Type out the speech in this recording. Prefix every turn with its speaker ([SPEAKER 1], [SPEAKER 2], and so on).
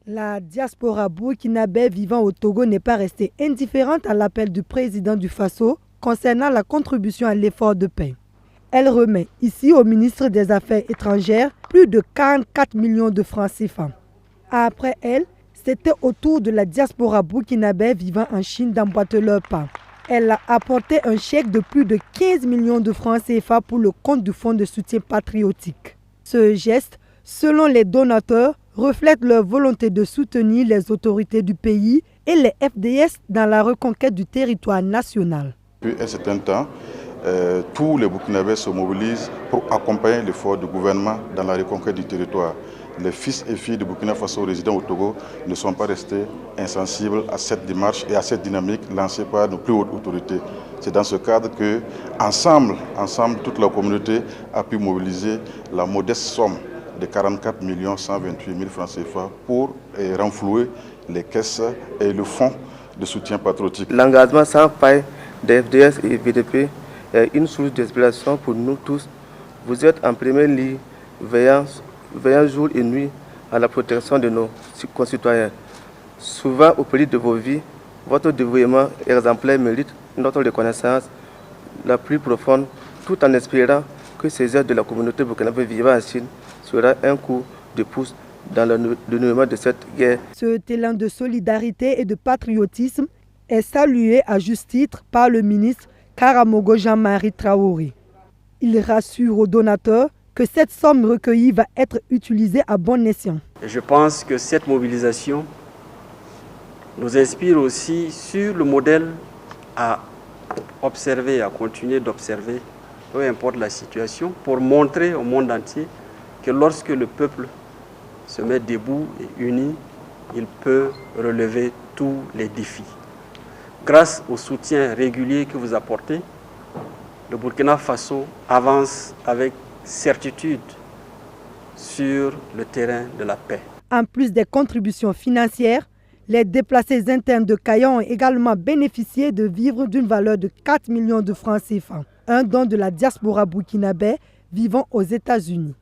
[SPEAKER 1] La diaspora burkinabé vivant au Togo n'est pas restée indifférente à l'appel du président du Faso concernant la contribution à l'effort de paix. Elle remet ici au ministre des Affaires étrangères plus de 44 millions de francs CFA. Après elle, c'était au tour de la diaspora burkinabé vivant en Chine d'emboîter leur pas. Elle a apporté un chèque de plus de 15 millions de francs CFA pour le compte du Fonds de soutien patriotique. Ce geste, selon les donateurs, reflète leur volonté de soutenir les autorités du pays et les FDS dans la reconquête du territoire national.
[SPEAKER 2] Depuis un certain temps, tous les Burkinabés se mobilisent pour accompagner l'effort du gouvernement dans la reconquête du territoire. Les fils et filles de Burkina Faso résidant au Togo ne sont pas restés insensibles à cette démarche et à cette dynamique lancée par nos plus hautes autorités. C'est dans ce cadre que, ensemble, toute la communauté a pu mobiliser la modeste somme de 44 128 000 francs CFA pour renflouer les caisses et le fonds de soutien patriotique.
[SPEAKER 3] L'engagement sans faille des FDS et BDP est une source d'inspiration pour nous tous. Vous êtes en première ligne, veillant jour et nuit à la protection de nos concitoyens. Souvent au prix de vos vies, votre dévouement exemplaire mérite notre reconnaissance la plus profonde, tout en espérant que ces aides de la communauté burkinabé vivant en Chine sera un coup de pouce dans le dénouement de cette guerre.
[SPEAKER 1] Ce élan de solidarité et de patriotisme est salué à juste titre par le ministre Karamogo Jean-Marie Traoré. Il rassure aux donateurs que cette somme recueillie va être utilisée à bon escient.
[SPEAKER 4] Je pense que cette mobilisation nous inspire aussi sur le modèle à observer, à continuer d'observer, peu importe la situation, pour montrer au monde entier que lorsque le peuple se met debout et uni, il peut relever tous les défis. Grâce au soutien régulier que vous apportez, le Burkina Faso avance avec certitude sur le terrain de la paix.
[SPEAKER 1] En plus des contributions financières, les déplacés internes de Kaya ont également bénéficié de vivres d'une valeur de 4 millions de francs CFA, un don de la diaspora burkinabé vivant aux États-Unis.